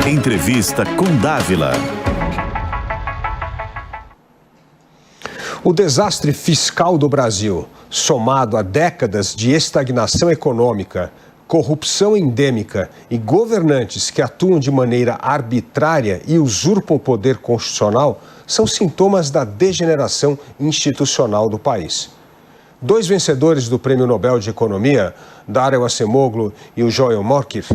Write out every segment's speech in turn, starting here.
Entrevista com Dávila. O desastre fiscal do Brasil, somado a décadas de estagnação econômica, corrupção endêmica e governantes que atuam de maneira arbitrária e usurpam o poder constitucional, são sintomas da degeneração institucional do país. Dois vencedores do Prêmio Nobel de Economia, Dario Acemoglu e o Joel Mokyr,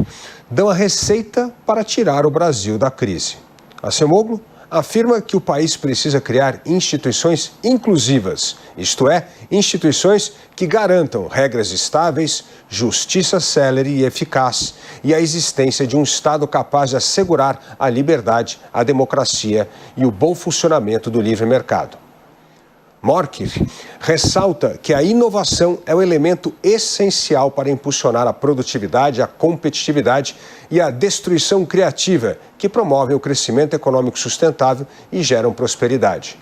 dão a receita para tirar o Brasil da crise. Acemoglu afirma que o país precisa criar instituições inclusivas, isto é, instituições que garantam regras estáveis, justiça célere e eficaz e a existência de um Estado capaz de assegurar a liberdade, a democracia e o bom funcionamento do livre mercado. Mokyr ressalta que a inovação é o elemento essencial para impulsionar a produtividade, a competitividade e a destruição criativa, que promovem o crescimento econômico sustentável e geram prosperidade.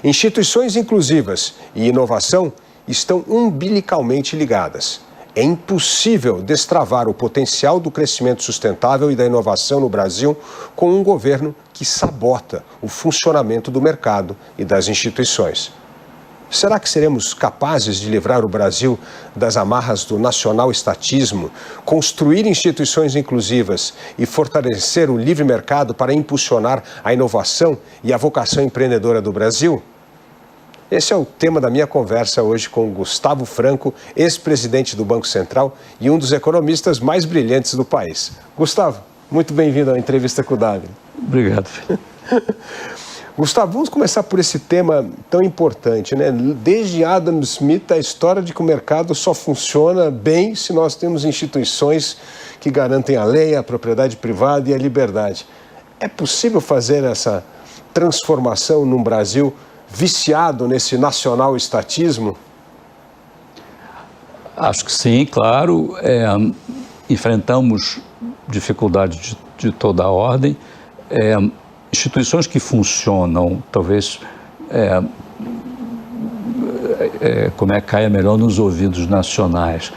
Instituições inclusivas e inovação estão umbilicalmente ligadas. É impossível destravar o potencial do crescimento sustentável e da inovação no Brasil com um governo que sabota o funcionamento do mercado e das instituições. Será que seremos capazes de livrar o Brasil das amarras do nacional-estatismo, construir instituições inclusivas e fortalecer o livre mercado para impulsionar a inovação e a vocação empreendedora do Brasil? Esse é o tema da minha conversa hoje com Gustavo Franco, ex-presidente do Banco Central e um dos economistas mais brilhantes do país. Gustavo, muito bem-vindo à entrevista com o Dávila. Obrigado. Gustavo, vamos começar por esse tema tão importante, né? Desde Adam Smith, a história de que o mercado só funciona bem se nós temos instituições que garantem a lei, a propriedade privada e a liberdade. É possível fazer essa transformação num Brasil viciado nesse nacional-estatismo? Acho que sim, claro. Enfrentamos dificuldades de toda a ordem. Instituições que funcionam, talvez, caia melhor nos ouvidos nacionais.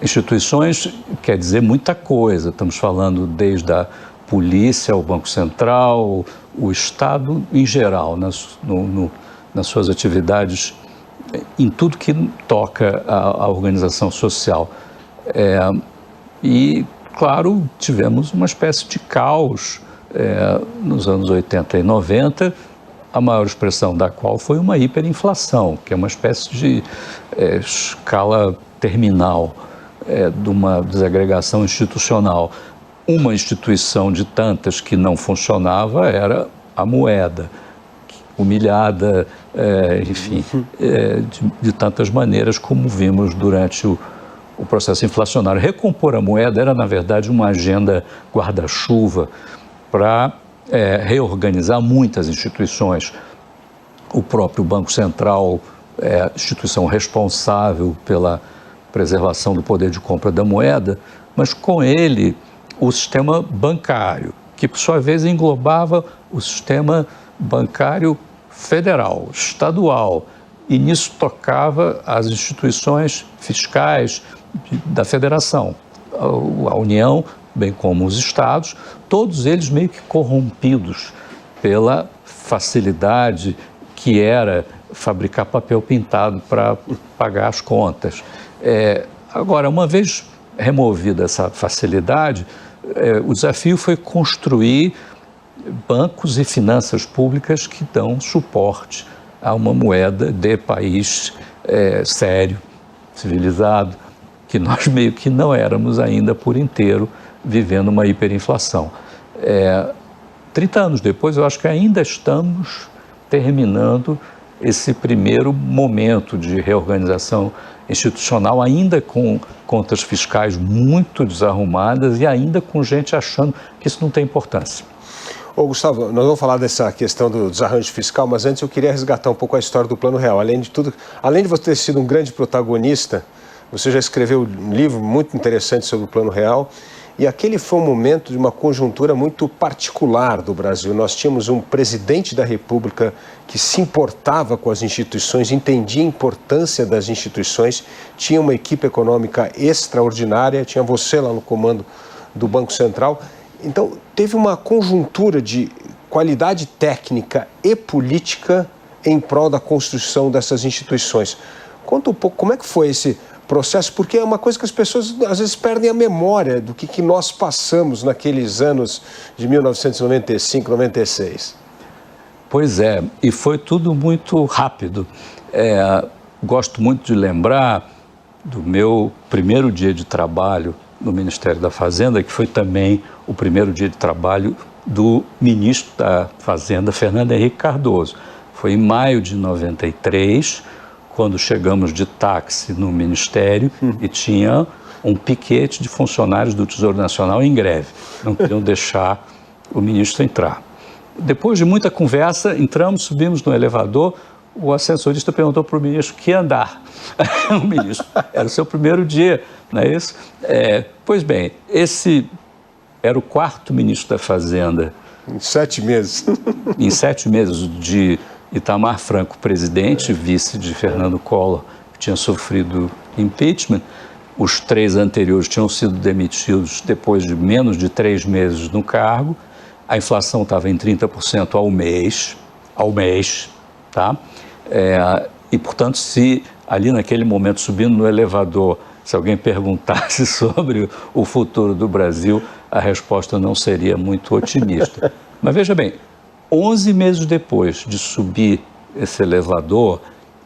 Instituições quer dizer muita coisa, estamos falando desde a polícia, o Banco Central, o Estado em geral, nas suas atividades, em tudo que toca a organização social. E, claro, tivemos uma espécie de caos nos anos 80 e 90, a maior expressão da qual foi uma hiperinflação, que é uma espécie de escala terminal de uma desagregação institucional. Uma instituição de tantas que não funcionava era a moeda, humilhada, enfim, de tantas maneiras como vimos durante o processo inflacionário. Recompor a moeda era, na verdade, uma agenda guarda-chuva para reorganizar muitas instituições. O próprio Banco Central é a instituição responsável pela preservação do poder de compra da moeda, mas com ele o sistema bancário, que por sua vez englobava o sistema bancário federal, estadual, e nisso tocava as instituições fiscais da federação, a União, bem como os estados, todos eles meio que corrompidos pela facilidade que era fabricar papel pintado para pagar as contas. Agora, uma vez removida essa facilidade, o desafio foi construir bancos e finanças públicas que dão suporte a uma moeda de país sério, civilizado, que nós meio que não éramos ainda por inteiro, vivendo uma hiperinflação. 30 anos depois, eu acho que ainda estamos terminando esse primeiro momento de reorganização institucional, ainda com contas fiscais muito desarrumadas e ainda com gente achando que isso não tem importância. Ô, Gustavo, nós vamos falar dessa questão do desarranjo fiscal, mas antes eu queria resgatar um pouco a história do Plano Real. Além de tudo, além de você ter sido um grande protagonista, você já escreveu um livro muito interessante sobre o Plano Real, e aquele foi um momento de uma conjuntura muito particular do Brasil. Nós tínhamos um presidente da República que se importava com as instituições, entendia a importância das instituições, tinha uma equipe econômica extraordinária, tinha você lá no comando do Banco Central. Então, teve uma conjuntura de qualidade técnica e política em prol da construção dessas instituições. Conta um pouco como é que foi esse processo, porque é uma coisa que as pessoas às vezes perdem a memória do que nós passamos naqueles anos de 1995, 96. Pois é, e foi tudo muito rápido. Gosto muito de lembrar do meu primeiro dia de trabalho no Ministério da Fazenda, que foi também o primeiro dia de trabalho do ministro da Fazenda, Fernando Henrique Cardoso. Foi em maio de 93, quando chegamos de táxi no Ministério e tinha um piquete de funcionários do Tesouro Nacional em greve. Não queriam deixar o ministro entrar. Depois de muita conversa, entramos, subimos no elevador, o ascensorista perguntou para o ministro que andar. O ministro, era o seu primeiro dia, não é isso? Pois bem, esse era o quarto ministro da Fazenda. Em 7 meses. Em 7 meses de Itamar Franco, presidente, vice de Fernando Collor, que tinha sofrido impeachment. Os 3 anteriores tinham sido demitidos depois de menos de 3 meses no cargo. A inflação estava em 30% ao mês, tá? E, portanto, se ali naquele momento, subindo no elevador, se alguém perguntasse sobre o futuro do Brasil, a resposta não seria muito otimista. Mas veja bem, 11 meses depois de subir esse elevador,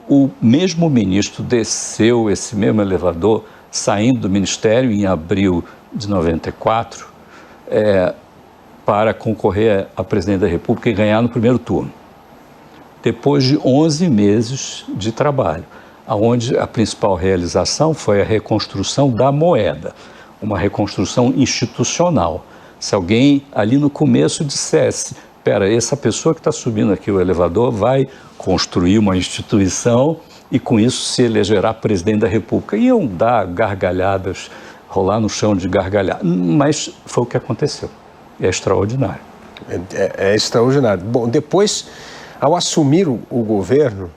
o mesmo ministro desceu esse mesmo elevador, saindo do Ministério em abril de 94, para concorrer a presidente da República e ganhar no primeiro turno. Depois de 11 meses de trabalho, onde a principal realização foi a reconstrução da moeda, uma reconstrução institucional. Se alguém ali no começo dissesse, espera, essa pessoa que está subindo aqui o elevador vai construir uma instituição e com isso se elegerá presidente da República. Iam dar gargalhadas, rolar no chão de gargalhada, mas foi o que aconteceu. É extraordinário. É extraordinário. Bom, depois, ao assumir o governo,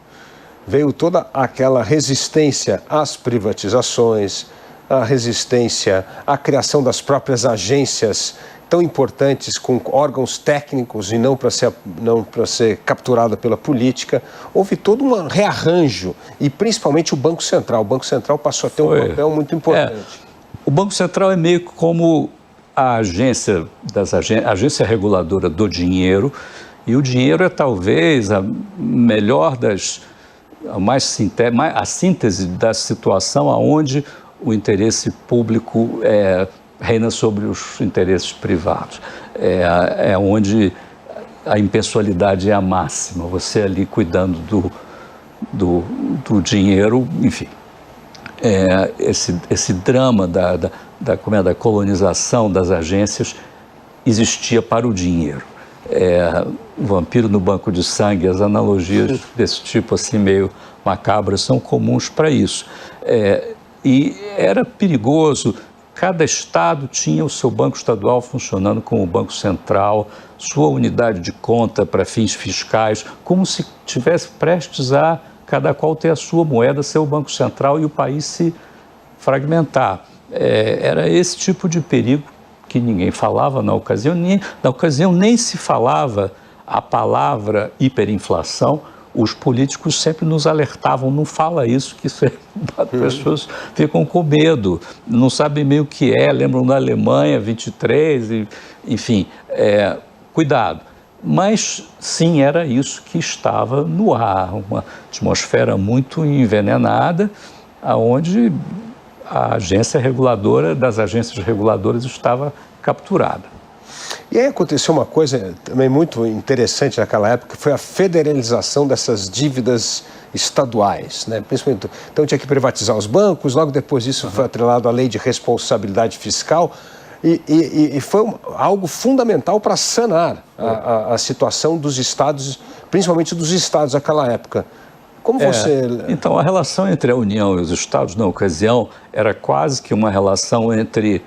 veio toda aquela resistência às privatizações, a resistência à criação das próprias agências tão importantes com órgãos técnicos e não para ser capturada pela política. Houve todo um rearranjo e principalmente o Banco Central. O Banco Central passou a ter um papel muito importante. O Banco Central é meio que como a agência reguladora do dinheiro, e o dinheiro é talvez a melhor a síntese da situação onde o interesse público reina sobre os interesses privados. É onde a impessoalidade é a máxima, você ali cuidando do dinheiro, enfim. Esse drama da colonização das agências existia para o dinheiro. O vampiro no banco de sangue, as analogias desse tipo assim meio macabras são comuns para isso. E era perigoso, cada estado tinha o seu banco estadual funcionando como o Banco Central, sua unidade de conta para fins fiscais, como se tivesse prestes a cada qual ter a sua moeda, seu Banco Central e o país se fragmentar. Era esse tipo de perigo que ninguém falava na ocasião. Na ocasião nem se falava a palavra hiperinflação. Os políticos sempre nos alertavam, não fala isso, que isso as pessoas ficam com medo, não sabem meio o que é, lembram da Alemanha, 23, enfim, cuidado. Mas, sim, era isso que estava no ar, uma atmosfera muito envenenada, onde a agência reguladora das agências reguladoras estava capturada. E aí aconteceu uma coisa também muito interessante naquela época, que foi a federalização dessas dívidas estaduais, né? Principalmente, então tinha que privatizar os bancos, logo depois disso foi atrelado à lei de responsabilidade fiscal, e foi algo fundamental para sanar a situação dos estados, principalmente dos estados daquela época. Como você... Então, a relação entre a União e os estados, na ocasião, era quase que uma relação entre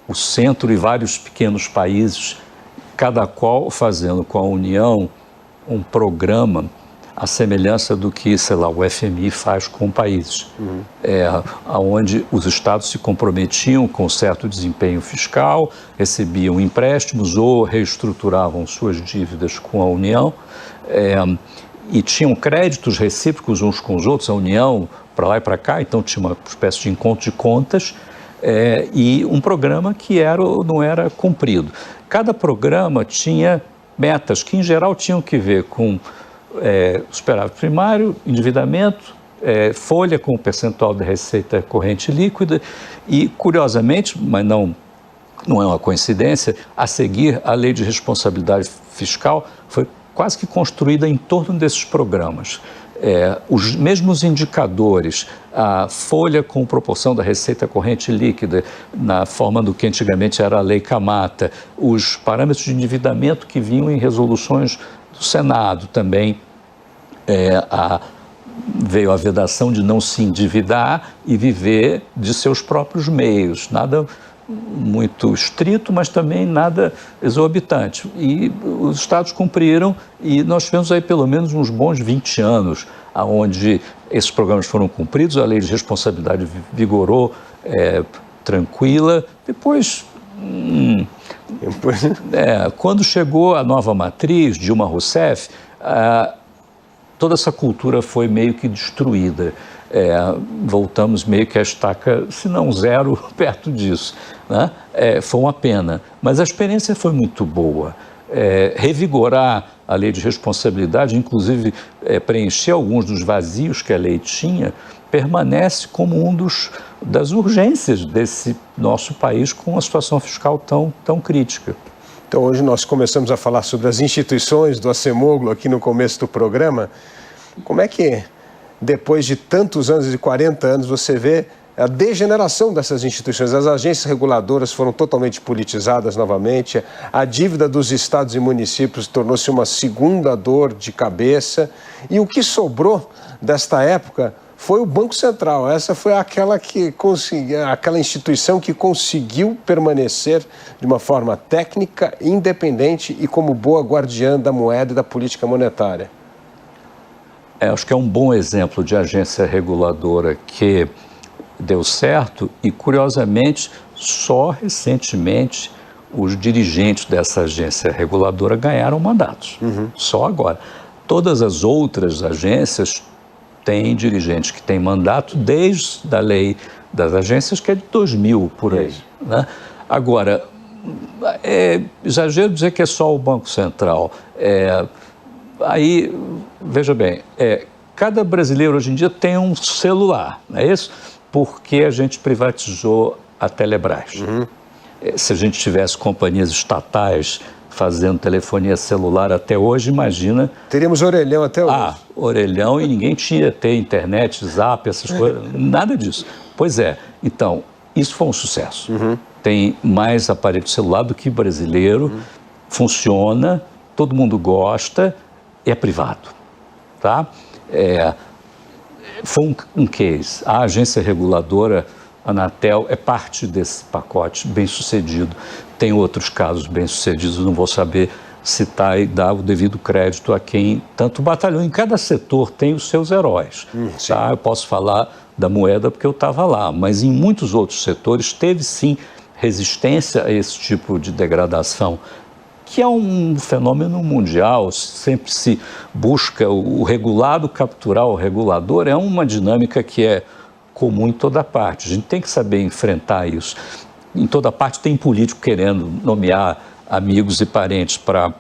o centro e vários pequenos países, cada qual fazendo com a União um programa à semelhança do que, sei lá, o FMI faz com países, onde os estados se comprometiam com certo desempenho fiscal, recebiam empréstimos ou reestruturavam suas dívidas com a União, e tinham créditos recíprocos uns com os outros, a União para lá e para cá, então tinha uma espécie de encontro de contas, e um programa que não era cumprido. Cada programa tinha metas que, em geral, tinham que ver com superávit primário, endividamento, folha com o percentual da receita corrente líquida e, curiosamente, mas não é uma coincidência, a seguir, a Lei de Responsabilidade Fiscal foi quase que construída em torno desses programas. Os mesmos indicadores, a folha com proporção da receita corrente líquida, na forma do que antigamente era a Lei Camata, os parâmetros de endividamento que vinham em resoluções do Senado também, veio a vedação de não se endividar e viver de seus próprios meios, nada muito estrito, mas também nada exorbitante. E os estados cumpriram e nós tivemos aí pelo menos uns bons 20 anos onde esses programas foram cumpridos, a Lei de Responsabilidade vigorou tranquila. Depois, quando chegou a nova matriz, Dilma Rousseff, toda essa cultura foi meio que destruída. Voltamos meio que à estaca, se não zero, perto disso, né? Foi uma pena, mas a experiência foi muito boa. Revigorar a Lei de Responsabilidade, inclusive preencher alguns dos vazios que a lei tinha, permanece como das urgências desse nosso país com uma situação fiscal tão crítica. Então, hoje nós começamos a falar sobre as instituições do Acemoglu aqui no começo do programa. Como é que, depois de tantos anos, de 40 anos, você vê a degeneração dessas instituições? As agências reguladoras foram totalmente politizadas novamente, a dívida dos estados e municípios tornou-se uma segunda dor de cabeça, e o que sobrou desta época foi o Banco Central. Essa foi aquela instituição que conseguiu permanecer de uma forma técnica, independente e como boa guardiã da moeda e da política monetária. Acho que é um bom exemplo de agência reguladora que deu certo e, curiosamente, só recentemente os dirigentes dessa agência reguladora ganharam mandatos. Só agora. Todas as outras agências têm dirigentes que têm mandato desde a lei das agências, que é de 2000, por aí. Né? Agora, é exagero dizer que é só o Banco Central. Aí, veja bem, cada brasileiro hoje em dia tem um celular, não é isso? Porque a gente privatizou a Telebrás. Se a gente tivesse companhias estatais fazendo telefonia celular até hoje, imagina... Teríamos orelhão até hoje. Orelhão, e ninguém tinha ter internet, zap, essas coisas, nada disso. Pois é, então, isso foi um sucesso. Tem mais aparelho celular do que brasileiro, funciona, todo mundo gosta, é privado, tá? Foi um case. A agência reguladora, a Anatel, é parte desse pacote bem-sucedido. Tem outros casos bem-sucedidos, não vou saber citar e dar o devido crédito a quem tanto batalhou. Em cada setor tem os seus heróis. Tá? Eu posso falar da moeda porque eu estava lá, mas em muitos outros setores teve sim resistência a esse tipo de degradação, que é um fenômeno mundial. Sempre se busca o regulado capturar o regulador, é uma dinâmica que é comum em toda parte. A gente tem que saber enfrentar isso. Em toda parte tem político querendo nomear amigos e parentes para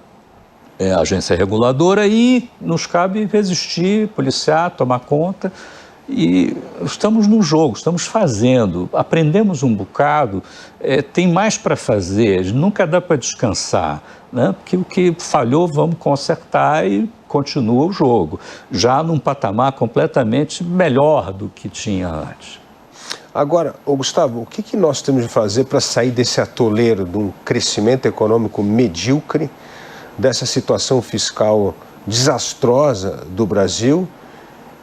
a agência reguladora e nos cabe resistir, policiar, tomar conta. E estamos no jogo, estamos fazendo, aprendemos um bocado, tem mais para fazer, nunca dá para descansar, né? Porque o que falhou vamos consertar e continua o jogo, já num patamar completamente melhor do que tinha antes. Agora, Gustavo, o que nós temos de fazer para sair desse atoleiro de um crescimento econômico medíocre, dessa situação fiscal desastrosa do Brasil,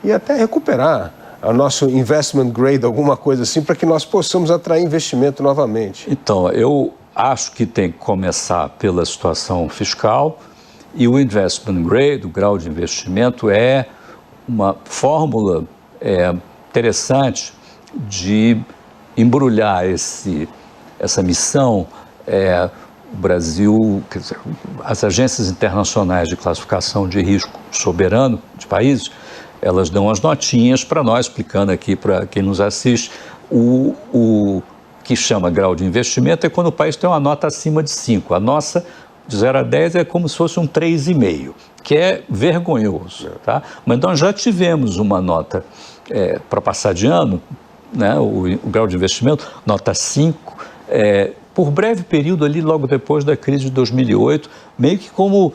e até recuperar o nosso investment grade, alguma coisa assim, para que nós possamos atrair investimento novamente? Então, eu acho que tem que começar pela situação fiscal E o investment grade, o grau de investimento, é uma fórmula interessante de embrulhar essa missão. O Brasil, quer dizer, as agências internacionais de classificação de risco soberano de países, elas dão as notinhas para nós, explicando aqui para quem nos assiste, o que chama grau de investimento é quando o país tem uma nota acima de 5. A nossa, de 0 a 10, é como se fosse um 3,5, que é vergonhoso, tá? Mas nós já tivemos uma nota para passar de ano, né, o grau de investimento, nota 5, por breve período ali, logo depois da crise de 2008, meio que como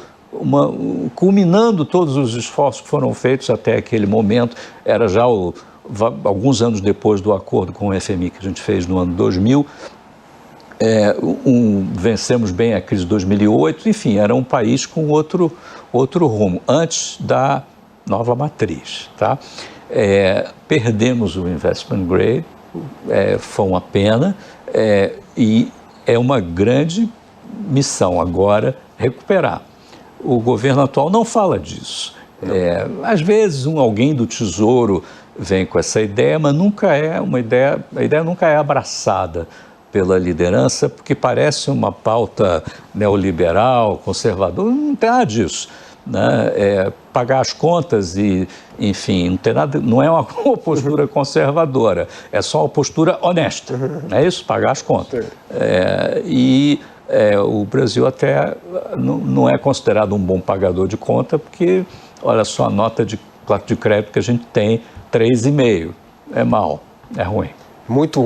culminando todos os esforços que foram feitos até aquele momento. Era já alguns anos depois do acordo com o FMI que a gente fez no ano 2000, vencemos bem a crise de 2008, enfim, era um país com outro rumo, antes da nova matriz, tá? Perdemos o investment grade, foi uma pena, e é uma grande missão agora recuperar. O governo atual não fala disso. Às vezes alguém do Tesouro vem com essa ideia, mas nunca é uma ideia, a ideia nunca é abraçada pela liderança, porque parece uma pauta neoliberal, conservadora, não tem nada disso, né? Pagar as contas e, enfim, não tem nada, não é uma postura conservadora, é só uma postura honesta, não é isso? Pagar as contas. O Brasil até não é considerado um bom pagador de conta, porque, olha só, a nota de crédito que a gente tem, 3,5, é mal, é ruim. Muito ruim.